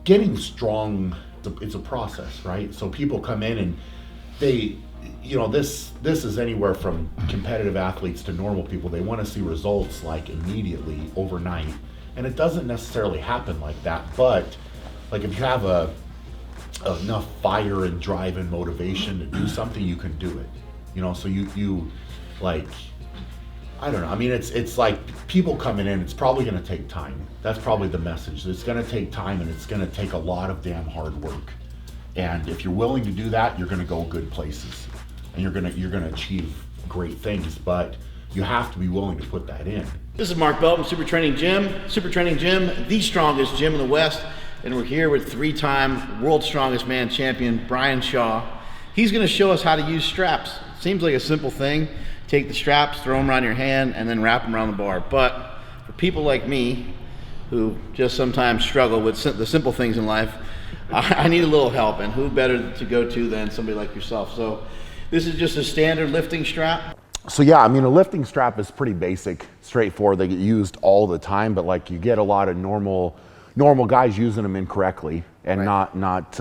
getting strong, it's a process, right? So people come in and they, this is anywhere from competitive athletes to normal people. They want to see results like immediately, overnight, and it doesn't necessarily happen like that. But like if you have enough fire and drive and motivation to do something, you can do it. So you like, I don't know. I mean, it's like people coming in, it's probably going to take time. That's probably the message. It's going to take time, and it's going to take a lot of damn hard work. And if you're willing to do that, you're going to go good places, and you're going to achieve great things. But you have to be willing to put that in. This is Mark Belton, Super Training Gym. Super Training Gym, the strongest gym in the West, and we're here with 3-time World's Strongest Man champion Brian Shaw. He's going to show us how to use straps. Seems like a simple thing. Take the straps, throw them around your hand, and then wrap them around the bar. But for people like me, who just sometimes struggle with the simple things in life, I need a little help, and who better to go to than somebody like yourself? So this is just a standard lifting strap. So yeah, I mean, a lifting strap is pretty basic, straightforward. They get used all the time, but like you get a lot of normal guys using them incorrectly and not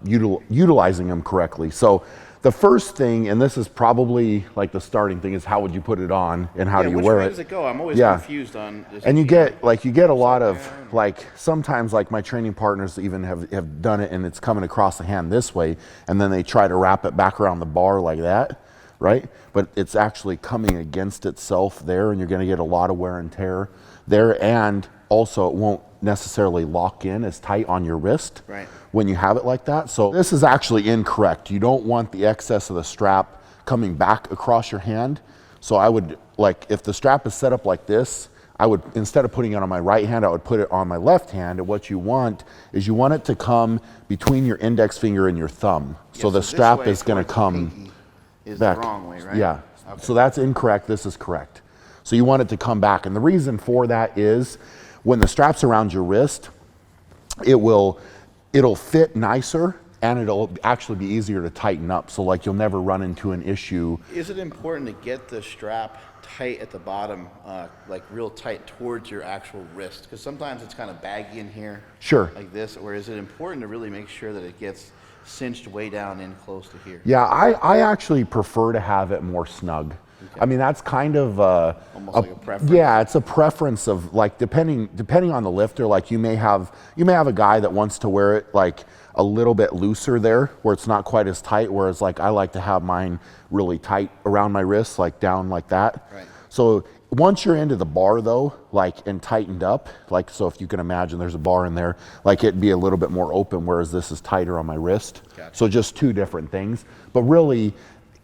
utilizing them correctly. So the first thing, and this is probably like the starting thing, is how would you put it on and how do you wear it? Which way does it go? I'm always confused on this. And you get a lot of, like, sometimes like my training partners even have done it and it's coming across the hand this way, and then they try to wrap it back around the bar like that, right? But it's actually coming against itself there, and you're going to get a lot of wear and tear there, and also it won't necessarily lock in as tight on your wrist when you have it like that. So this is actually incorrect. You don't want the excess of the strap coming back across your hand. So I would, like, if the strap is set up like this, I would, instead of putting it on my right hand, I would put it on my left hand. And what you want is you want it to come between your index finger and your thumb. So the strap is going to come back. The wrong way, right? Yeah. Okay. So that's incorrect. This is correct. So you want it to come back. And the reason for that is when the strap's around your wrist, it'll fit nicer, and it'll actually be easier to tighten up. So like you'll never run into an issue. Is it important to get the strap tight at the bottom, like real tight towards your actual wrist? Because sometimes it's kind of baggy in here. Sure. Like this, or is it important to really make sure that it gets cinched way down in close to here? Yeah, I actually prefer to have it more snug. Okay. I mean, that's kind of almost like a preference. Yeah, it's a preference of, like, depending on the lifter. Like you may have a guy that wants to wear it like a little bit looser there, where it's not quite as tight. Whereas like I like to have mine really tight around my wrist, like down like that. Right. So once you're into the bar though, like, and tightened up, like, so if you can imagine there's a bar in there, like it'd be a little bit more open, whereas this is tighter on my wrist. Gotcha. So just two different things. But really,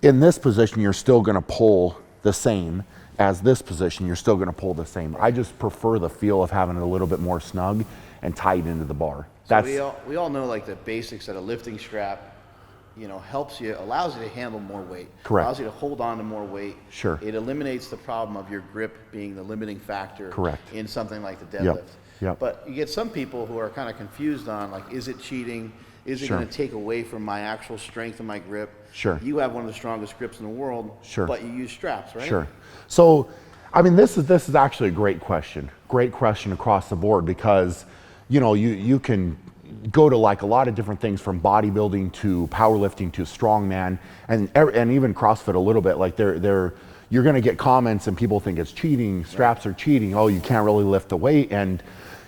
in this position, you're still going to pull the same as this position. You're still going to pull the same. I just prefer the feel of having it a little bit more snug and tight into the bar. So we all know, like, the basics that a lifting strap, helps you, allows you to handle more weight. Correct. Allows you to hold on to more weight. Sure. It eliminates the problem of your grip being the limiting factor. Correct. In something like the deadlift. Yep. But you get some people who are kind of confused on, like, is it cheating? Is it going to take away from my actual strength of my grip? Sure. You have one of the strongest grips in the world. Sure. But you use straps, right? Sure. So, I mean, this is actually a great question. Great question across the board, because, you can go to like a lot of different things, from bodybuilding to powerlifting to strongman, and even CrossFit a little bit. Like you're going to get comments and people think it's cheating. Straps are cheating. Oh, you can't really lift the weight. And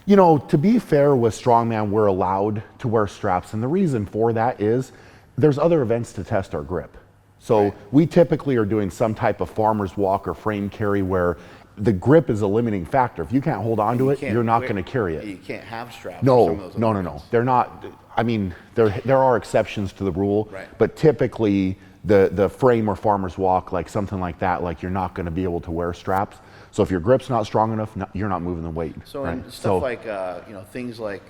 to be fair with strongman, we're allowed to wear straps. And the reason for that is there's other events to test our grip. So we typically are doing some type of farmer's walk or frame carry where the grip is a limiting factor. If you can't hold on to it, you're not going to carry it. You can't have straps. No. They're not. I mean, there are exceptions to the rule, but typically the frame or farmer's walk, like something like that, like you're not going to be able to wear straps. So if your grip's not strong enough, you're not moving the weight. So stuff like things like,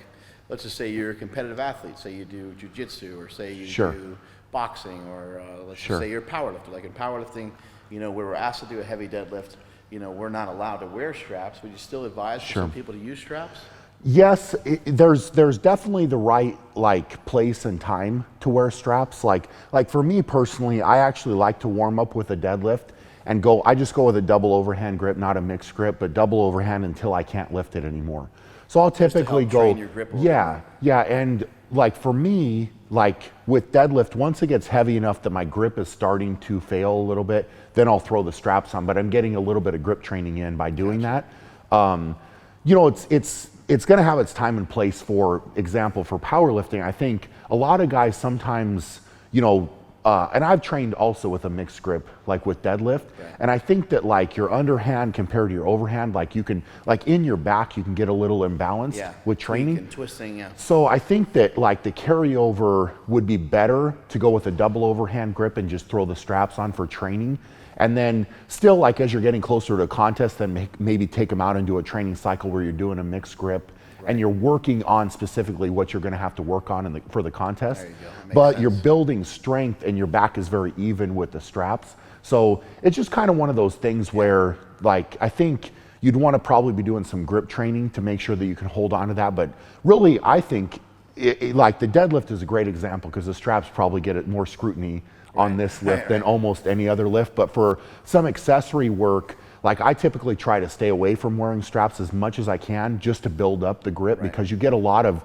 let's just say you're a competitive athlete, say you do jiu-jitsu, or say you do boxing, or let's just say you're a powerlifter. Like in powerlifting, where we're asked to do a heavy deadlift, we're not allowed to wear straps. Would you still advise for some people to use straps? Yes, there's definitely the right place and time to wear straps. Like for me personally, I actually like to warm up with a deadlift and I just go with a double overhand grip, not a mixed grip, but double overhand until I can't lift it anymore. So I'll Just to typically help go, train your grip a little yeah, and like for me, like with deadlift, once it gets heavy enough that my grip is starting to fail a little bit, then I'll throw the straps on. But I'm getting a little bit of grip training in by doing that. You know, it's going to have its time and place. For example, for powerlifting, I think a lot of guys sometimes, you know, and I've trained also with a mixed grip, like with deadlift. Right. And I think that like your underhand compared to your overhand, like you can, like in your back, you can get a little imbalanced with training. And twisting, yeah. So I think that like the carryover would be better to go with a double overhand grip and just throw the straps on for training. And then still, like as you're getting closer to a contest, then maybe take them out into a training cycle where you're doing a mixed grip. Right. And you're working on specifically what you're going to have to work on for the contest. There you go. But sense. You're building strength and your back is very even with the straps. So it's just kind of one of those things where, like, I think you'd want to probably be doing some grip training to make sure that you can hold on to that. But really, I think like the deadlift is a great example because the straps probably get more scrutiny on this lift than almost any other lift. But for some accessory work, like I typically try to stay away from wearing straps as much as I can just to build up the grip because you get a lot of,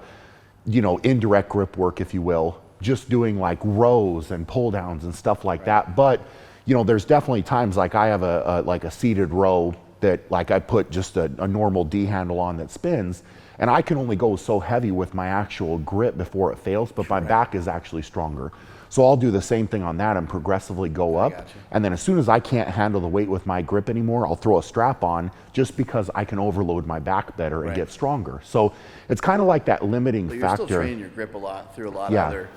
you know, indirect grip work, if you will, just doing like rows and pull downs and stuff like that. But, you know, there's definitely times like I have a seated row that like I put just a normal D handle on that spins, and I can only go so heavy with my actual grip before it fails, but my back is actually stronger. So I'll do the same thing on that and progressively go up. And then as soon as I can't handle the weight with my grip anymore, I'll throw a strap on just because I can overload my back better and get stronger. So it's kind of like that limiting But factor. You're still training your grip a lot through a lot of other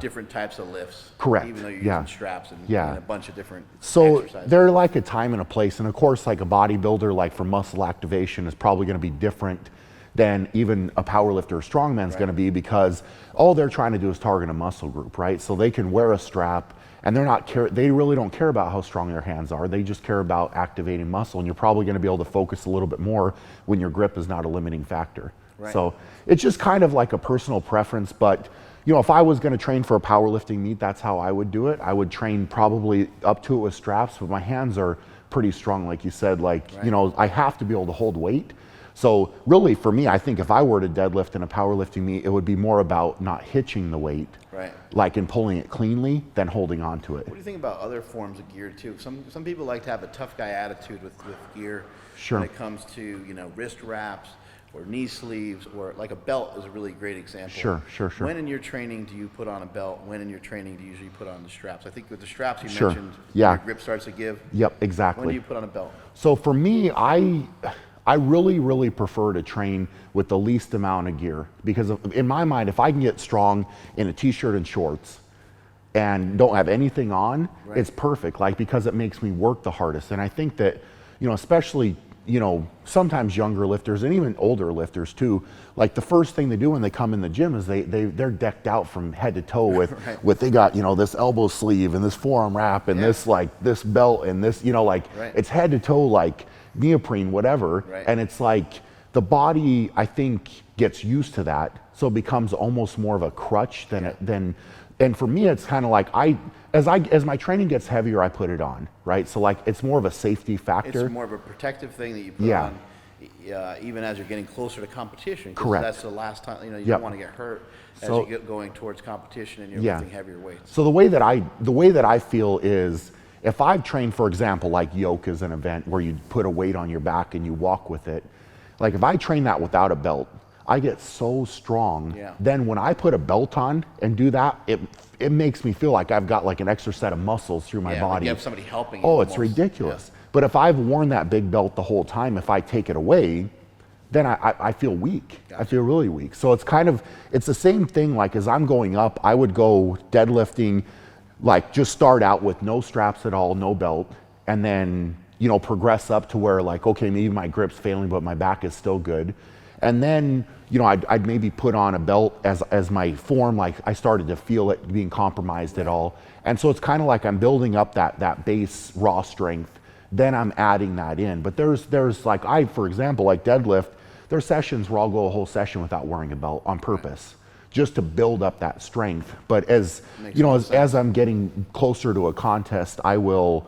different types of lifts. Correct. Even though you're using straps and a bunch of different exercises. They're like a time and a place. And of course, like a bodybuilder, like for muscle activation is probably going to be different than even a powerlifter or strongman's going to be, because all they're trying to do is target a muscle group, right? So they can wear a strap and they really don't care about how strong their hands are. They just care about activating muscle, and you're probably going to be able to focus a little bit more when your grip is not a limiting factor. So it's just kind of like a personal preference. But you know, if I was going to train for a powerlifting meet, that's how I would do it. I would train probably up to it with straps, but my hands are pretty strong, like you said. Like, you know, I have to be able to hold weight. So really for me, I think if I were to deadlift in a powerlifting meet, it would be more about not hitching the weight, like in pulling it cleanly, than holding on to it. What do you think about other forms of gear too? Some people like to have a tough guy attitude with gear Sure. when it comes to, you know, wrist wraps or knee sleeves, or like a belt is a really great example. Sure. When in your training do you put on a belt? When in your training do you usually put on the straps? I think with the straps you mentioned, your grip starts to give. Yep, exactly. When do you put on a belt? So for me, I really prefer to train with the least amount of gear, because in my mind, if I can get strong in a t-shirt and shorts and don't have anything on, it's perfect, like, because it makes me work the hardest. And I think that, you know, especially, you know, sometimes younger lifters and even older lifters too, like the first thing they do when they come in the gym is they're decked out from head to toe with they got, you know, this elbow sleeve and this forearm wrap and this belt and this, you know, like it's head to toe, like neoprene, whatever. And it's like the body, I think, gets used to that, so it becomes almost more of a crutch than and for me it's kind of like as my training gets heavier, I put it on, right? So like it's more of a safety factor. It's more of a protective thing that you put on even as you're getting closer to competition. Correct. That's the last time, you know, you don't want to get hurt as you get going towards competition and you're lifting heavier weights. So the way that I feel is, if I've trained, for example, like yoke is an event where you put a weight on your back and you walk with it. Like if I train that without a belt, I get so strong. Then when I put a belt on and do that, it makes me feel like I've got like an extra set of muscles through my body. Like you have somebody helping you. Oh, it's ridiculous. But if I've worn that big belt the whole time, if I take it away, then I feel weak. I feel really weak. So it's the same thing. Like as I'm going up, I would go deadlifting, like just start out with no straps at all, no belt, and then, you know, progress up to where like, okay, maybe my grip's failing, but my back is still good. And then, you know, I'd maybe put on a belt as my form, like I started to feel it being compromised at all. And so it's kind of like I'm building up that base raw strength, then I'm adding that in. But there's like, for example, like deadlift, there's sessions where I'll go a whole session without wearing a belt on purpose, just to build up that strength. But as you know, as I'm getting closer to a contest, I will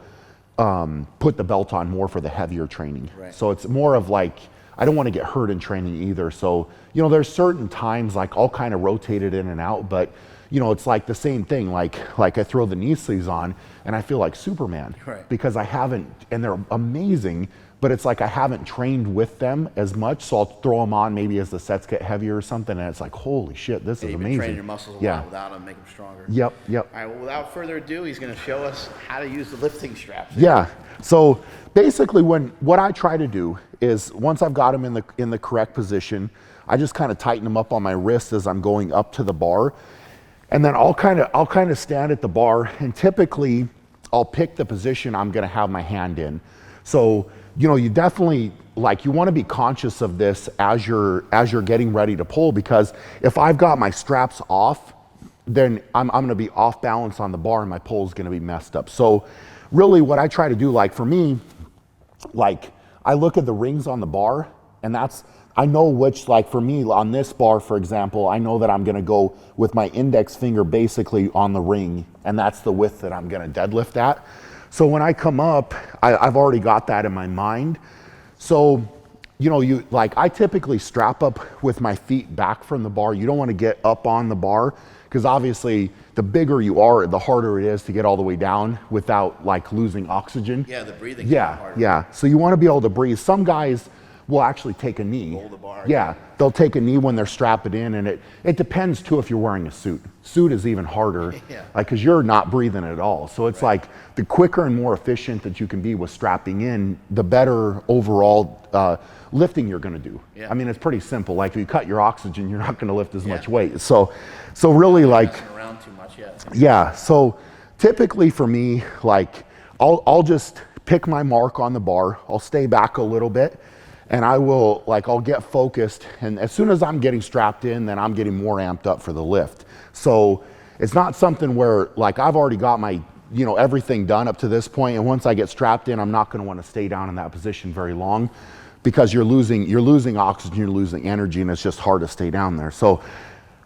put the belt on more for the heavier training. So it's more of like, I don't want to get hurt in training either. So, you know, there's certain times like I'll kind of rotate it in and out, but you know, it's like the same thing. Like I throw the knee sleeves on and I feel like Superman because I haven't, and they're amazing, but it's like I haven't trained with them as much. So I'll throw them on maybe as the sets get heavier or something, and it's like, holy shit, this is you've amazing. Been training your muscles a lot without them, make them stronger. Yep. All right, well, without further ado, he's going to show us how to use the lifting straps. Yeah. So basically, what I try to do is once I've got them in the correct position, I just kind of tighten them up on my wrist as I'm going up to the bar, and then I'll kind of stand at the bar, and typically I'll pick the position I'm going to have my hand in. So, you know, you definitely, like, you want to be conscious of this as you're getting ready to pull, because if I've got my straps off, then I'm going to be off balance on the bar and my pull is going to be messed up. So really what I try to do, like for me, like I look at the rings on the bar, and I know which, like for me on this bar, for example, I know that I'm going to go with my index finger basically on the ring, and that's the width that I'm going to deadlift at. So when I come up, I've already got that in my mind. So, you know, I typically strap up with my feet back from the bar. You don't want to get up on the bar, because obviously the bigger you are, the harder it is to get all the way down without like losing oxygen. Yeah, the breathing. Yeah. So you want to be able to breathe. Some guys will actually take a knee. Hold the bar. Yeah, they'll take a knee when they're strapping in, and it depends too if you're wearing a suit. Suit is even harder, like because you're not breathing at all. So it's like the quicker and more efficient that you can be with strapping in, the better overall lifting you're going to do. I mean, it's pretty simple. Like if you cut your oxygen, you're not going to lift as much weight. So really, like, around too much. Yeah. So typically for me, like I'll just pick my mark on the bar. I'll stay back a little bit, and I'll get focused, and as soon as I'm getting strapped in, then I'm getting more amped up for the lift. So it's not something where like I've already got my, you know, everything done up to this point, and once I get strapped in, I'm not going to want to stay down in that position very long, because you're losing oxygen, you're losing energy, and it's just hard to stay down there. So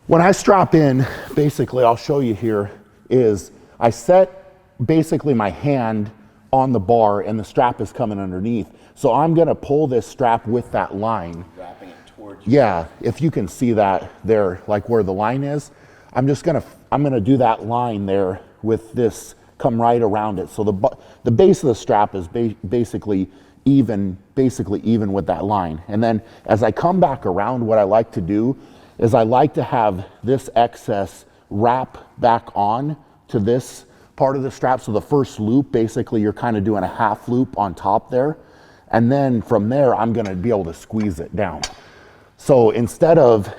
when I strap in, basically I'll show you here is I set basically my hand on the bar and the strap is coming underneath. So I'm gonna pull this strap with that line. Wrapping it towards you. Yeah, if you can see that there, like where the line is, I'm gonna do that line there with this, come right around it. So the base of the strap is basically even with that line. And then as I come back around, what I like to do is I like to have this excess wrap back on to this part of the strap. So the first loop, basically you're kind of doing a half loop on top there. And then from there, I'm gonna be able to squeeze it down. So instead of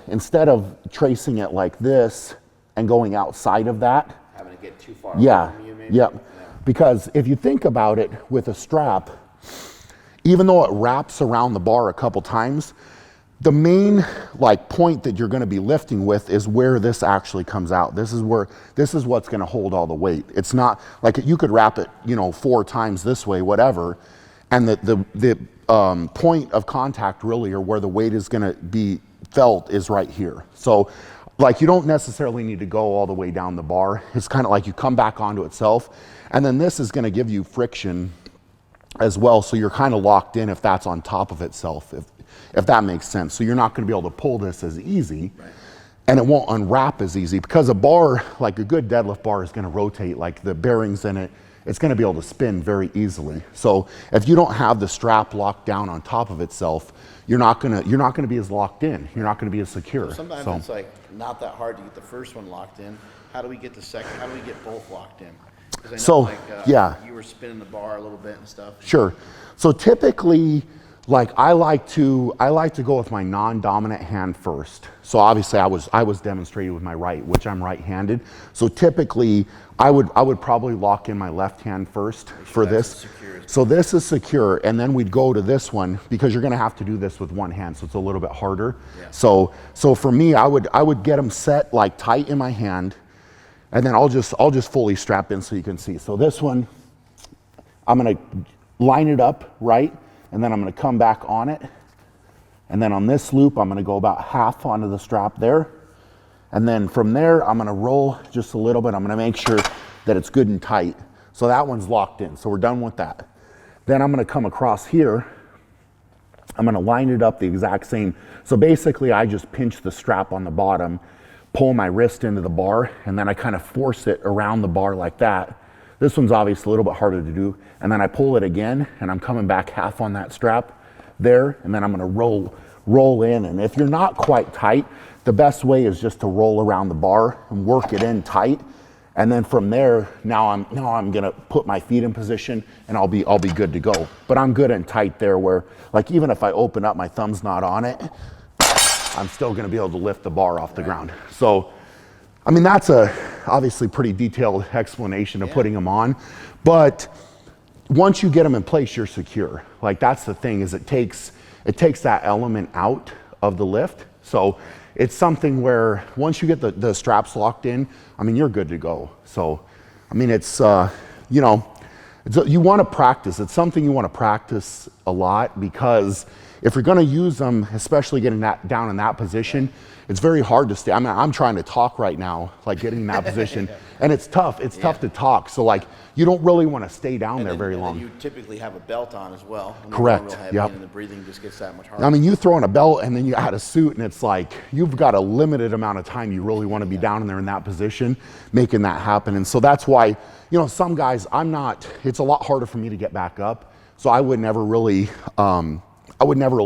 tracing it like this and going outside of that, having to get too far away from you, maybe? Yep. Because if you think about it with a strap, even though it wraps around the bar a couple times, the main like point that you're going to be lifting with is where this actually comes out. This is what's going to hold all the weight. It's not like you could wrap it, you know, 4 times this way, whatever, and the point of contact really, or where the weight is going to be felt, is right here. So like you don't necessarily need to go all the way down the bar. It's kind of like you come back onto itself, and then this is going to give you friction as well, so you're kind of locked in if that's on top of itself, if that makes sense. So you're not going to be able to pull this as easy, and it won't unwrap as easy, because a bar, like a good deadlift bar, is going to rotate, like the bearings in it, it's going to be able to spin very easily. So if you don't have the strap locked down on top of itself, you're not going to be as locked in. You're not going to be as secure. Sometimes it's like not that hard to get the first one locked in. How do we get the second? How do we get both locked in? So, you were spinning the bar a little bit and stuff. Sure. So typically, like I like to go with my non-dominant hand first. So obviously I was demonstrating with my right, which I'm right-handed. So typically I would probably lock in my left hand first for this. So this is secure, and then we'd go to this one, because you're going to have to do this with one hand, so it's a little bit harder. So for me, I would get them set like tight in my hand, and then I'll just fully strap in so you can see. So this one, I'm going to line it up right, and then I'm going to come back on it. And then on this loop, I'm going to go about half onto the strap there. And then from there, I'm going to roll just a little bit. I'm going to make sure that it's good and tight. So that one's locked in. So we're done with that. Then I'm going to come across here, I'm gonna line it up the exact same. So basically I just pinch the strap on the bottom, pull my wrist into the bar, and then I kind of force it around the bar like that. This one's obviously a little bit harder to do. And then I pull it again, and I'm coming back half on that strap there, and then I'm gonna roll in. And if you're not quite tight, the best way is just to roll around the bar and work it in tight. And then from there, now I'm gonna put my feet in position, and I'll be good to go. But I'm good and tight there where, like, even if I open up, my thumb's not on it, I'm still gonna be able to lift the bar off the ground. So, I mean, that's a obviously pretty detailed explanation of putting them on, but once you get them in place, you're secure. Like, that's the thing, is it takes that element out of the lift. So it's something where once you get the straps locked in, I mean, you're good to go. So, I mean, it's, you know, you want to practice. It's something you want to practice a lot, because if you're going to use them, especially getting that down in that position, it's very hard to stay. I mean, I'm trying to talk right now, like getting in that position, and it's tough. It's tough to talk. So, like, you don't really want to stay down there very long. You typically have a belt on as well. Correct. Yep. And the breathing just gets that much harder. I mean, you throw in a belt and then you add a suit, and it's like you've got a limited amount of time you really want to be down in there in that position, making that happen. And so that's why, you know, some guys, it's a lot harder for me to get back up. So I would never really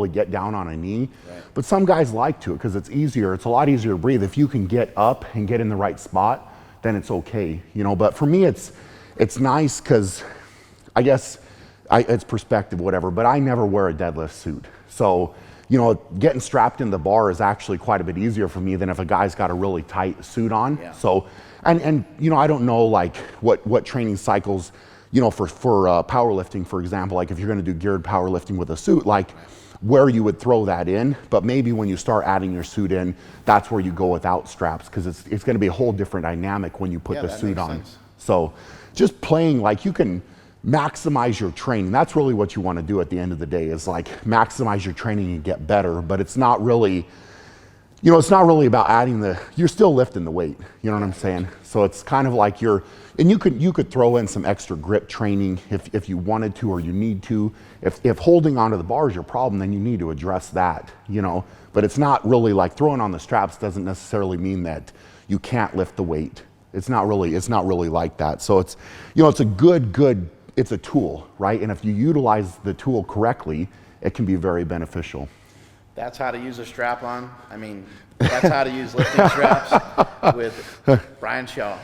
get down on a knee. Right. But some guys like to, because it's easier. It's a lot easier to breathe. If you can get up and get in the right spot, then it's okay, you know. But for me, it's nice, because I guess it's perspective, whatever, but I never wear a deadlift suit. So, you know, getting strapped in the bar is actually quite a bit easier for me than if a guy's got a really tight suit on. Yeah. So, and you know, I don't know, like, what training cycles, you know, for powerlifting, for example, like if you're gonna do geared powerlifting with a suit, like where you would throw that in. But maybe when you start adding your suit in, that's where you go without straps, because it's gonna be a whole different dynamic when you put the suit on. Sense. So just playing, like, you can maximize your training. That's really what you want to do at the end of the day, is like maximize your training and get better. But it's not really, you know, it's not really about you're still lifting the weight, you know what I'm saying? So it's kind of like and you could throw in some extra grip training if you wanted to, or you need to. If holding onto the bar is your problem, then you need to address that, you know. But it's not really like throwing on the straps doesn't necessarily mean that you can't lift the weight. It's not really like that. So it's, you know, it's a tool, right? And if you utilize the tool correctly, it can be very beneficial. That's how to use a strap on. I mean, that's how to use lifting straps with Brian Shaw.